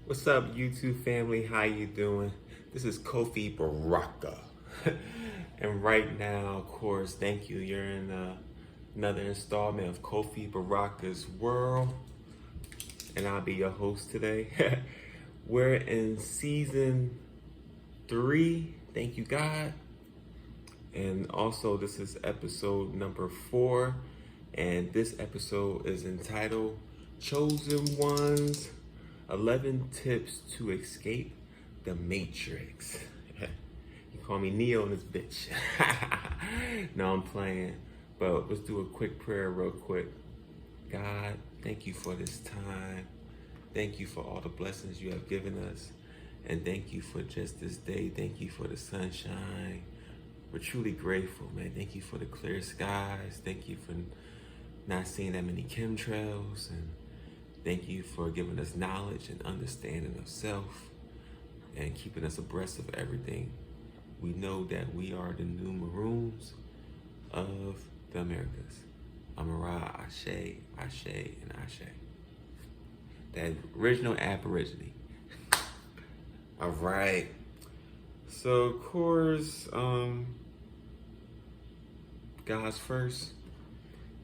What's up, YouTube family? How you doing? This is Kofi Baraka. And right now, of course, thank you. You're in another installment of Kofi Baraka's World. And I'll be your host today. We're in season 3. Thank you, God. And also, this is episode number 4. And this episode is entitled Chosen Ones 11 Tips to Escape the Matrix. You call me Neo in this bitch. No, I'm playing. But let's do a quick prayer real quick. God, thank you for this time. Thank you for all the blessings you have given us. And thank you for just this day. Thank you for the sunshine. We're truly grateful, man. Thank you for the clear skies. Thank you for not seeing that many chemtrails. And thank you for giving us knowledge and understanding of self and keeping us abreast of everything. We know that we are the new maroons of the Americas. Amara, Ashe, Ashe, and Ashe. That original Aborigine. All right. So, of course, God's first.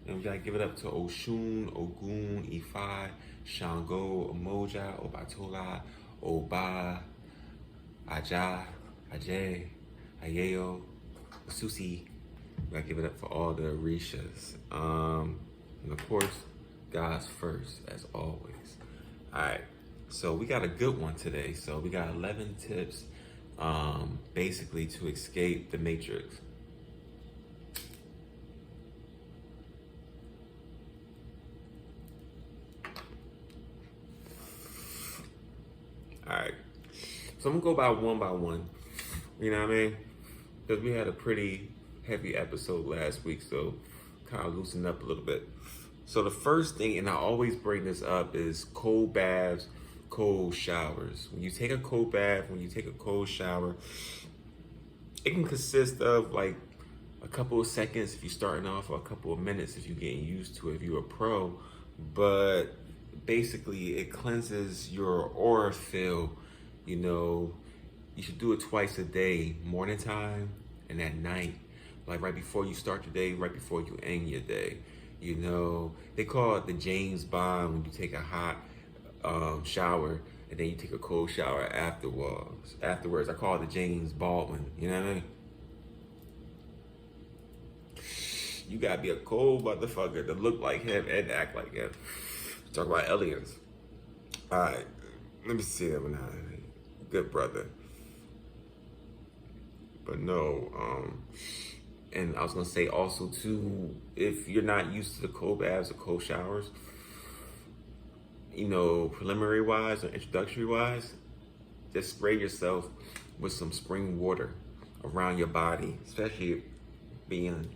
And we gotta give it up to Oshun, Ogun, Ifa, Shango, Omoja, Obatola, Oba, Aja, Ajay, Ayeo, Susi. We gotta give it up for all the Orishas. And of course, God's first, as always. Alright, so we got a good one today. So we got 11 tips, basically to escape the Matrix. Alright, so I'm gonna go by one. You know what I mean? Because we had a pretty heavy episode last week, so kind of loosened up a little bit. So the first thing, and I always bring this up, is cold baths, cold showers. When you take a cold bath, when you take a cold shower, it can consist of like a couple of seconds if you're starting off, or a couple of minutes if you're getting used to it, if you're a pro. But basically, it cleanses your aura field. You know, you should do it twice a day, morning time and at night. Like right before you start your day, right before you end your day. You know, they call it the James Bond when you take a hot shower and then you take a cold shower afterwards. I call it the James Baldwin. You know what I mean? You gotta be a cold motherfucker to look like him and act like him. Talk about aliens. Alright, let me see that one. Good brother. But no, and I was gonna say also too, if you're not used to the cold baths or cold showers, you know, preliminary wise or introductory wise, just spray yourself with some spring water around your body, especially being,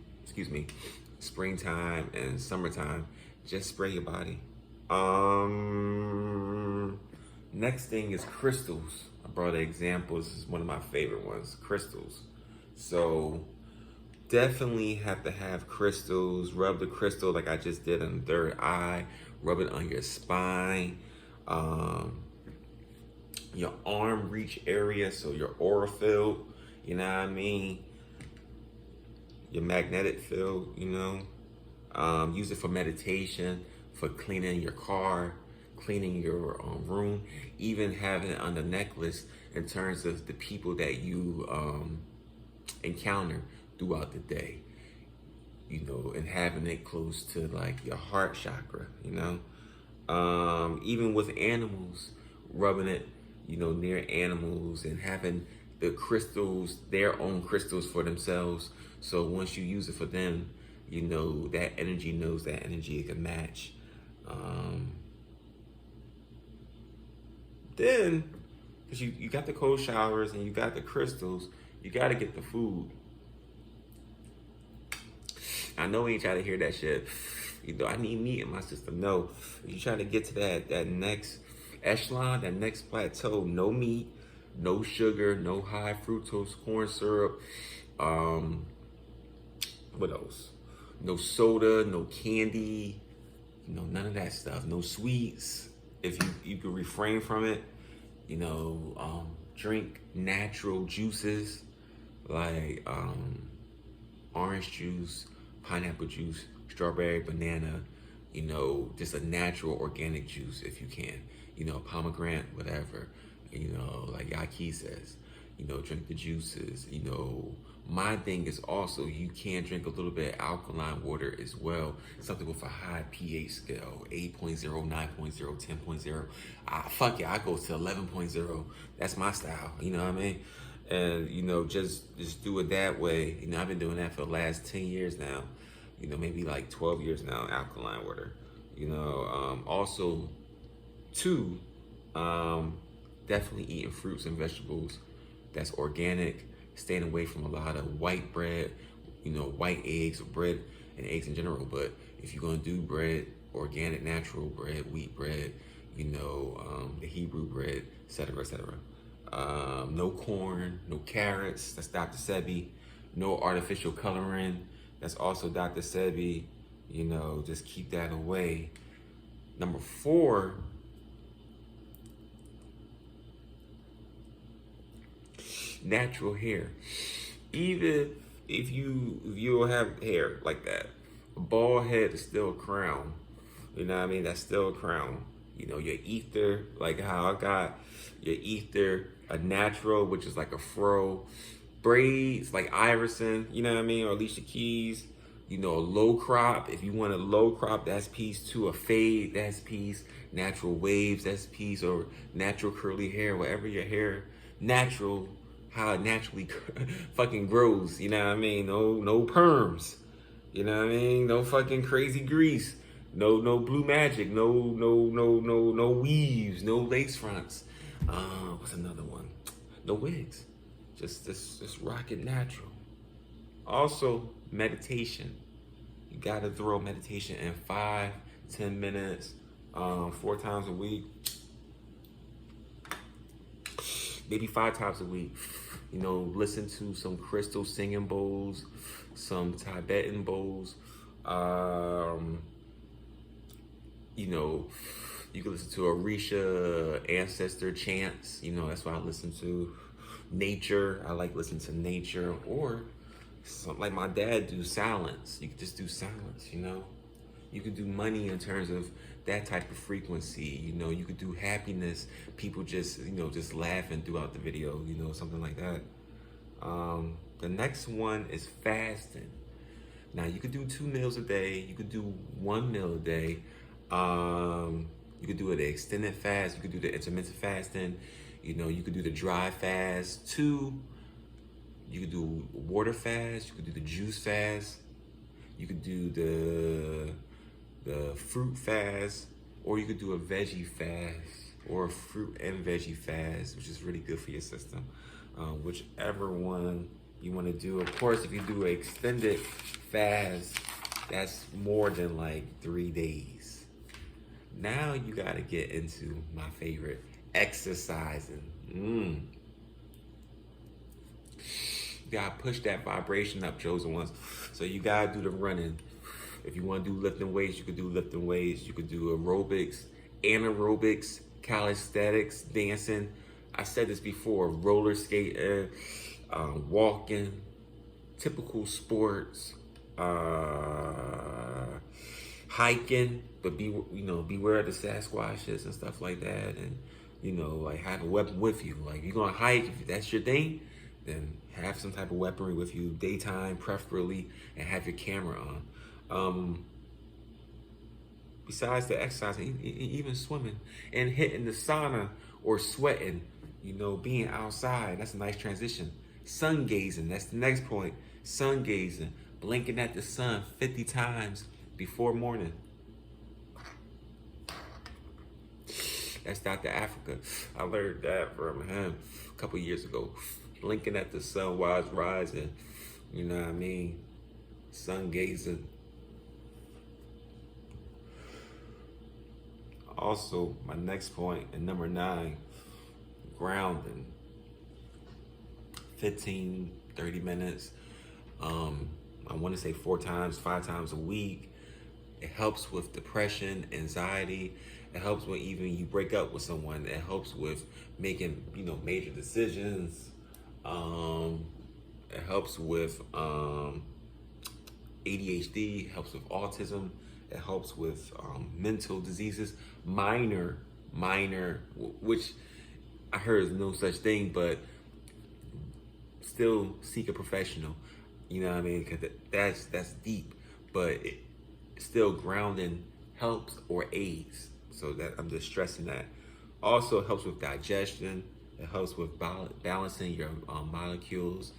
springtime and summertime. Just spray your body. Next thing is crystals. I brought an example. This is one of my favorite ones, crystals. So definitely have to have crystals. Rub the crystal like I just did on the third eye. Rub it on your spine, your arm reach area, so your aura field, you know what I mean? Your magnetic field, you know? Use it for meditation, for cleaning your car, cleaning your room, even having it on the necklace in terms of the people that you encounter throughout the day, you know, and having it close to like your heart chakra, you know. Even with animals, rubbing it, you know, near animals and having the crystals, their own crystals for themselves. So once you use it for them, you know, that energy knows that energy, it can match. Then, because you got the cold showers and you got the crystals, you got to get the food. I know we ain't trying to hear that shit. You know, I need meat in my system. No, you trying to get to that next echelon, that next plateau. No meat, no sugar, no high fructose corn syrup. What else? No soda, no candy. You know, none of that stuff. No sweets. If you could refrain from it, Drink natural juices like orange juice, pineapple juice, strawberry, banana, just a natural organic juice if you can, pomegranate, whatever, like Yaki says, drink the juices, My thing is also you can drink a little bit of alkaline water as well, something with a high pH scale, 8.0, 9.0, 10.0. Fuck it, I go to 11.0. That's my style, you know what I mean? And just do it that way. I've been doing that for the last 10 years now. Maybe like 12 years now, alkaline water. Also, two, definitely eating fruits and vegetables that's organic, staying away from a lot of white bread, white eggs, bread and eggs in general. But if you're gonna do bread, organic, natural bread, wheat bread, the Hebrew bread, etc., etc. No corn, no carrots, that's Dr. Sebi. No artificial coloring, that's also Dr. Sebi. Just keep that away. Number 4, natural hair. Even if you don't have hair like that, a bald head is still a crown. You know what I mean? That's still a crown. Your ether, like how I got your ether, a natural, which is like a fro, braids like Iverson, you know what I mean, or Alicia Keys. A low crop, if you want a low crop, that's piece 2. A fade, that's piece. Natural waves, that's piece. Or natural curly hair, whatever your hair, natural, how it naturally fucking grows, you know what I mean? No perms, you know what I mean? No fucking crazy grease. No blue magic, no weaves, no lace fronts. What's another one? No wigs. Just rock it natural. Also, meditation. You gotta throw meditation in 5-10 minutes, 4 times a week, maybe 5 times a week. Listen to some crystal singing bowls, some Tibetan bowls. You can listen to Orisha ancestor chants. That's what I listen to. Nature, I like listening to nature. Or something like my dad do, silence. You can just do silence, You could do money in terms of that type of frequency. You could do happiness. People just, just laughing throughout the video, something like that. The next one is fasting. Now, you could do 2 meals a day. You could do 1 meal a day. You could do the extended fast. You could do the intermittent fasting. You could do the dry fast. 2, you could do water fast. You could do the juice fast. You could do the fruit fast, or you could do a veggie fast, or a fruit and veggie fast, which is really good for your system. Whichever one you want to do. Of course, if you do an extended fast, that's more than like 3 days. Now you got to get into my favorite, exercising. You got to push that vibration up, chosen ones. So you got to do the running. If you want to do lifting weights, you could do lifting weights. You could do aerobics, anaerobics, calisthenics, dancing. I said this before, roller skating, walking, typical sports, hiking, but beware of the Sasquatches and stuff like that. And, like have a weapon with you. Like, you're going to hike, if that's your thing, then have some type of weaponry with you, daytime preferably, and have your camera on. Besides the exercising, even swimming and hitting the sauna or sweating, being outside, that's a nice transition. Sun gazing, that's the next point. Sun gazing, blinking at the sun 50 times before morning. That's Dr. Africa. I learned that from him a couple years ago. Blinking at the sun while it's rising. You know what I mean? Sun gazing. Also, my next point, and number 9, grounding. 15, 30 minutes. I want to say 4 times, 5 times a week. It helps with depression, anxiety, It helps when even you break up with someone. It helps with making, major decisions. It helps with ADHD, helps with autism. It helps with mental diseases, minor, which I heard is no such thing, but still seek a professional. You know what I mean? Because that's deep, but still grounding helps or aids. So that I'm just stressing that. Also helps with digestion. It helps with balancing your molecules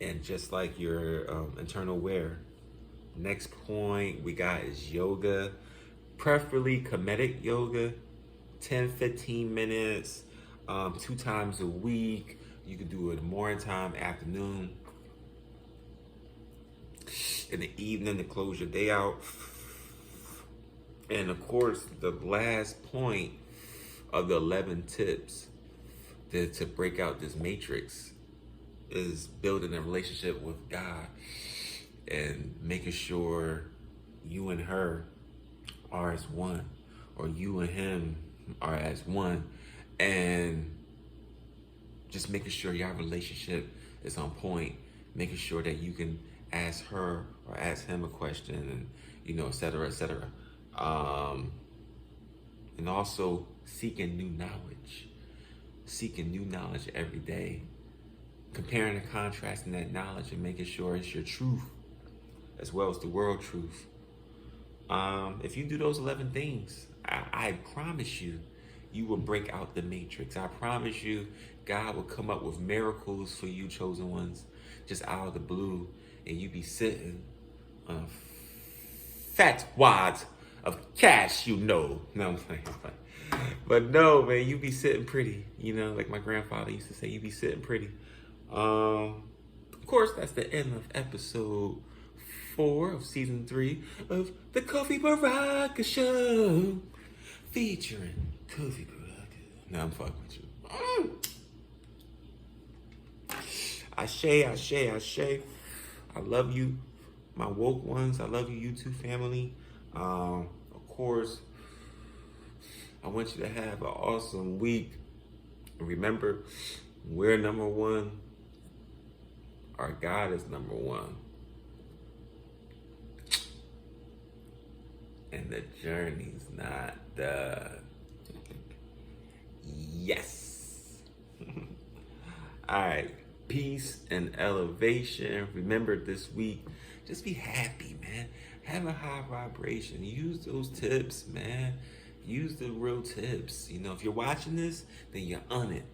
and just like your internal wear. Next point we got is yoga, preferably comedic yoga, 10-15 minutes, 2 times a week. You could do it morning time, afternoon, in the evening to close your day out. And of course, the last point of the 11 tips to break out this matrix is building a relationship with God and making sure you and her are as one, or you and him are as one, and just making sure your relationship is on point, making sure that you can ask her or ask him a question, and et cetera, et cetera. And also seeking new knowledge every day, comparing and contrasting that knowledge and making sure it's your truth as well as the world truth. If you do those 11 things, I promise you, you will break out the matrix. I promise you, God will come up with miracles for you, chosen ones, just out of the blue, and you be sitting on a fat wad of cash, No, I'm playing. But no, man, you be sitting pretty. Like my grandfather used to say, you be sitting pretty. Of course, that's the end of episode 4 of season 3 of the Kofi Baraka Show, featuring Kofi Baraka. Now I'm fucking with you. Ashe. I love you, my woke ones. I love you, YouTube family. Of course, I want you to have an awesome week. Remember, we're number one. Our God is number one. And the journey's not done. Yes. All right. Peace and elevation. Remember this week, just be happy, man. Have a high vibration. Use those tips, man. Use the real tips. If you're watching this, then you're on it,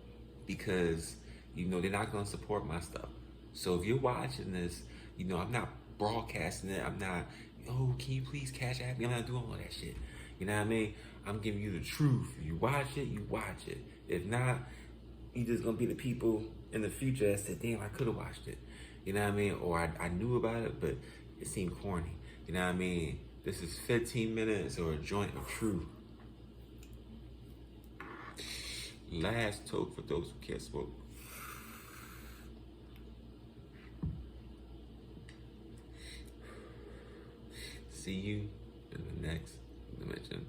because they're not gonna support my stuff. So if you're watching this, I'm not broadcasting it. I'm not, can you please cash at me? I'm not doing all that shit. You know what I mean? I'm giving you the truth. You watch it, you watch it. If not, you just gonna be the people in the future that said, damn, I could have watched it. You know what I mean? Or I knew about it, but it seemed corny. You know what I mean? This is 15 minutes or a joint of truth. Last toke for those who can't smoke. See you in the next dimension.